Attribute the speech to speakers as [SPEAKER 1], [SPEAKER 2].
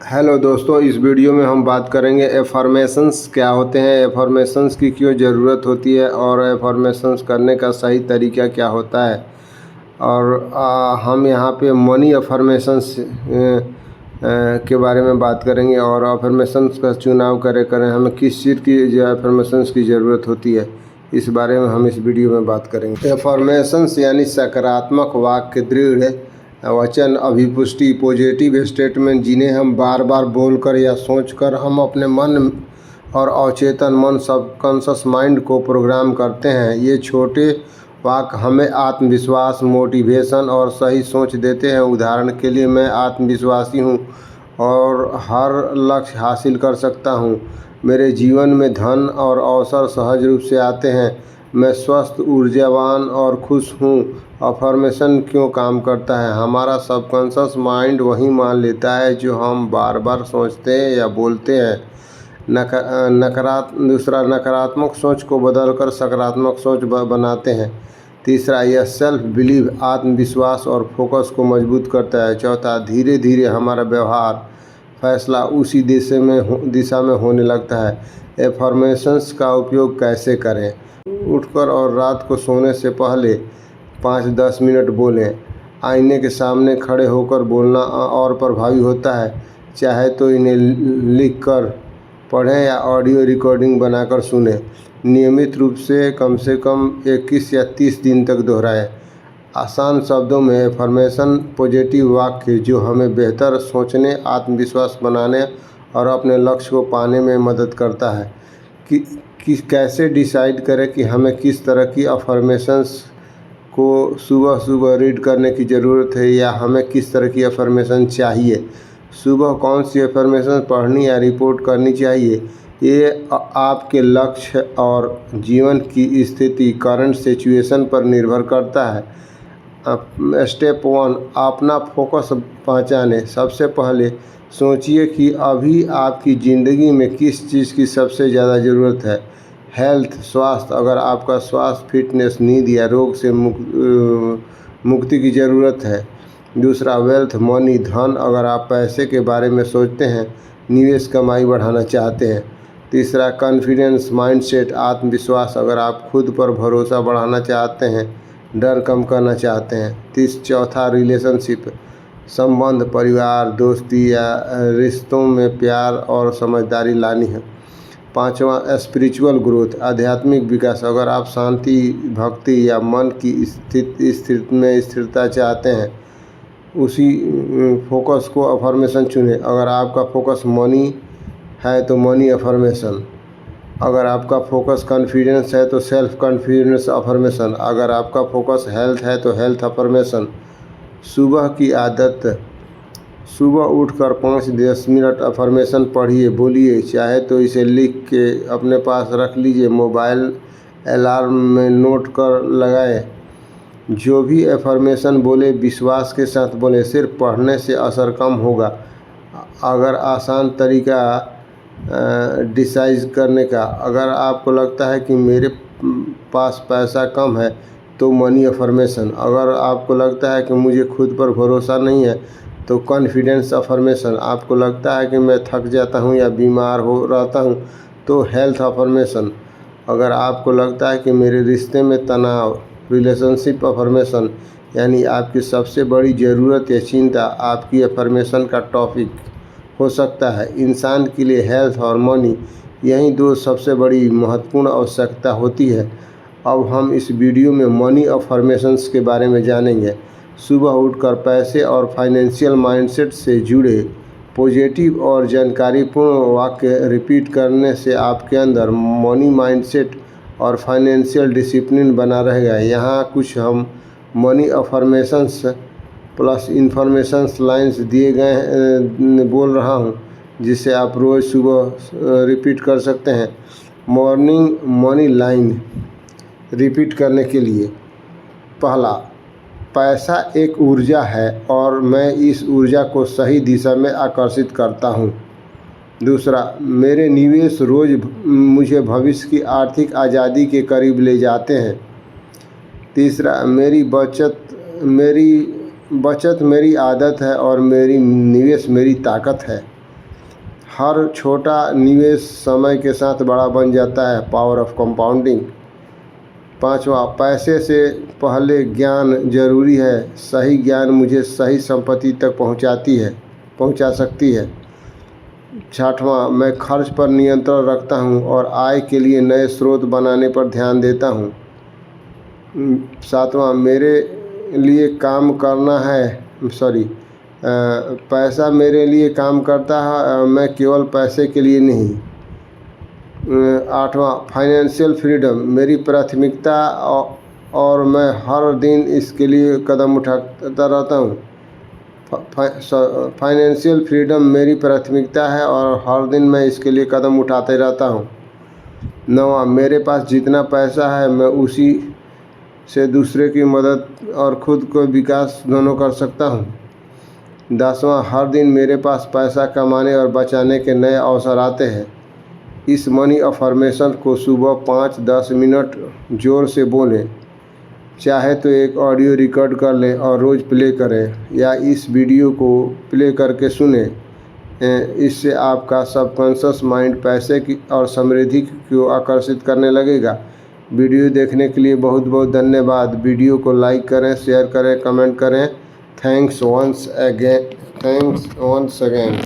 [SPEAKER 1] Hello दोस्तों, इस video में हम बात करेंगे एफर्मेशंस क्या होते हैं, एफर्मेशंस की क्यों ज़रूरत होती है और एफर्मेशंस करने का सही तरीका क्या होता है। और हम यहाँ पे मनी एफर्मेशंस के बारे में बात करेंगे और एफर्मेशंस का चुनाव करें हमें किस चीज़ की जो एफर्मेशंस की ज़रूरत होती है, इस बारे में हम इस वीडियो में बात करेंगे। एफर्मेशंस यानी सकारात्मक वाक्य, दृढ़ वचन, अभिपुष्टि, पॉजिटिव स्टेटमेंट, जिन्हें हम बार बार बोलकर या सोचकर हम अपने मन और अवचेतन मन, सबकॉन्शियस माइंड को प्रोग्राम करते हैं। ये छोटे वाक्य हमें आत्मविश्वास, मोटिवेशन और सही सोच देते हैं। उदाहरण के लिए, मैं आत्मविश्वासी हूँ और हर लक्ष्य हासिल कर सकता हूँ। मेरे जीवन में धन और अवसर सहज रूप से आते हैं। मैं स्वस्थ, ऊर्जावान और खुश हूँ। अफर्मेशन क्यों काम करता है? हमारा सबकॉन्शियस माइंड वही मान लेता है जो हम बार बार सोचते हैं या बोलते हैं। नकारात्मक सोच को बदलकर सकारात्मक सोच बनाते हैं। तीसरा, यह सेल्फ बिलीव, आत्मविश्वास और फोकस को मजबूत करता है। चौथा, धीरे धीरे हमारा व्यवहार, फैसला उसी दिशा में होने लगता है। एफर्मेशंस का उपयोग कैसे करें? उठकर और रात को सोने से पहले 5-10 मिनट बोलें। आईने के सामने खड़े होकर बोलना और प्रभावी होता है। चाहे तो इन्हें लिख कर पढ़ें या ऑडियो रिकॉर्डिंग बनाकर सुनें। नियमित रूप से कम 21 या 30 दिन तक दोहराएं। आसान शब्दों में, एफर्मेशन पॉजिटिव वाक्य जो हमें बेहतर सोचने, आत्मविश्वास बनाने और अपने लक्ष्य को पाने में मदद करता है। कि कैसे डिसाइड करें कि हमें किस तरह की अफर्मेशंस को सुबह सुबह रीड करने की ज़रूरत है या हमें किस तरह की अफर्मेशन चाहिए। सुबह कौन सी अफर्मेशन पढ़नी या रिपोर्ट करनी चाहिए, ये आपके लक्ष्य और जीवन की स्थिति, करंट सिचुएशन पर निर्भर करता है। स्टेप 1, अपना फोकस पहचानें। सबसे पहले सोचिए कि अभी आपकी ज़िंदगी में किस चीज़ की सबसे ज़्यादा ज़रूरत है। हेल्थ, स्वास्थ्य, अगर आपका स्वास्थ्य, फिटनेस, नींद या रोग से मुक्ति की ज़रूरत है। दूसरा, वेल्थ, मनी, धन, अगर आप पैसे के बारे में सोचते हैं, निवेश, कमाई बढ़ाना चाहते हैं। तीसरा, कॉन्फिडेंस, माइंडसेट, आत्मविश्वास, अगर आप खुद पर भरोसा बढ़ाना चाहते हैं, डर कम करना चाहते हैं। चौथा, रिलेशनशिप, संबंध, परिवार, दोस्ती या रिश्तों में प्यार और समझदारी लानी है। पांचवा, स्पिरिचुअल ग्रोथ, आध्यात्मिक विकास, अगर आप शांति, भक्ति या मन की स्थिरता चाहते हैं, उसी फोकस को अफर्मेशन चुनें। अगर आपका फोकस मनी है तो मनी अफर्मेशन, अगर आपका फोकस कॉन्फिडेंस है तो सेल्फ कॉन्फिडेंस अफर्मेशन, अगर आपका फोकस हेल्थ है तो हेल्थ अफर्मेशन। सुबह की आदत, सुबह उठकर 5-10 मिनट अफर्मेशन पढ़िए, बोलिए। चाहे तो इसे लिख के अपने पास रख लीजिए, मोबाइल अलार्म में नोट कर लगाएं। जो भी एफर्मेशन बोले विश्वास के साथ बोले, सिर्फ पढ़ने से असर कम होगा। अगर आसान तरीका डिसाइड करने का, अगर आपको लगता है कि मेरे पास पैसा कम है तो मनी अफर्मेशन, अगर आपको लगता है कि मुझे खुद पर भरोसा नहीं है तो कॉन्फिडेंस अफर्मेशन, आपको लगता है कि मैं थक जाता हूँ या बीमार हो रहता हूँ तो हेल्थ अफर्मेशन, अगर आपको लगता है कि मेरे रिश्ते में तनाव, रिलेशनशिप अफर्मेशन, यानी आपकी सबसे बड़ी ज़रूरत या चिंता आपकी अफर्मेशन का टॉपिक हो सकता है। इंसान के लिए हेल्थ और मनी, यही दो सबसे बड़ी महत्वपूर्ण आवश्यकता होती है। अब हम इस वीडियो में मनी अफर्मेशंस के बारे में जानेंगे। सुबह उठकर पैसे और फाइनेंशियल माइंडसेट से जुड़े पॉजिटिव और जानकारीपूर्ण वाक्य रिपीट करने से आपके अंदर मनी माइंडसेट और फाइनेंशियल डिसिप्लिन बना रहेगा। यहाँ कुछ हम money affirmations plus informations lines दिए गए बोल रहा हूँ, जिसे आप रोज़ सुबह रिपीट कर सकते हैं। मॉर्निंग मनी लाइन रिपीट करने के लिए, पहला, पैसा एक ऊर्जा है और मैं इस ऊर्जा को सही दिशा में आकर्षित करता हूँ। दूसरा, मेरे निवेश रोज़ मुझे भविष्य की आर्थिक आज़ादी के करीब ले जाते हैं। तीसरा, मेरी बचत मेरी आदत है और मेरी निवेश मेरी ताकत है। हर छोटा निवेश समय के साथ बड़ा बन जाता है। Power of compounding. 5वां, पैसे से पहले ज्ञान जरूरी है। सही ज्ञान मुझे सही संपत्ति तक पहुंचा सकती है। 6वां, मैं खर्च पर नियंत्रण रखता हूं और आय के लिए नए स्रोत बनाने पर ध्यान देता हूं। 7वां, मेरे लिए काम करना है पैसा मेरे लिए काम करता है, मैं केवल पैसे के लिए नहीं। 8वां, फाइनेंशियल फ्रीडम मेरी प्राथमिकता और मैं हर दिन इसके लिए कदम उठाता रहता हूँ। फाइनेंशियल फ्रीडम मेरी प्राथमिकता है और हर दिन मैं इसके लिए कदम उठाते रहता हूँ। 9वां, मेरे पास जितना पैसा है मैं उसी से दूसरे की मदद और खुद को विकास दोनों कर सकता हूँ। 10वां, हर दिन मेरे पास पैसा कमाने और बचाने के नए अवसर आते हैं। इस मनी अफर्मेशन को सुबह 5-10 मिनट ज़ोर से बोलें। चाहे तो एक ऑडियो रिकॉर्ड कर लें और रोज़ प्ले करें या इस वीडियो को प्ले करके सुनें। इससे आपका सबकॉन्शियस माइंड पैसे की और समृद्धि को आकर्षित करने लगेगा। वीडियो देखने के लिए बहुत बहुत धन्यवाद। वीडियो को लाइक करें, शेयर करें, कमेंट करें। Thanks once again.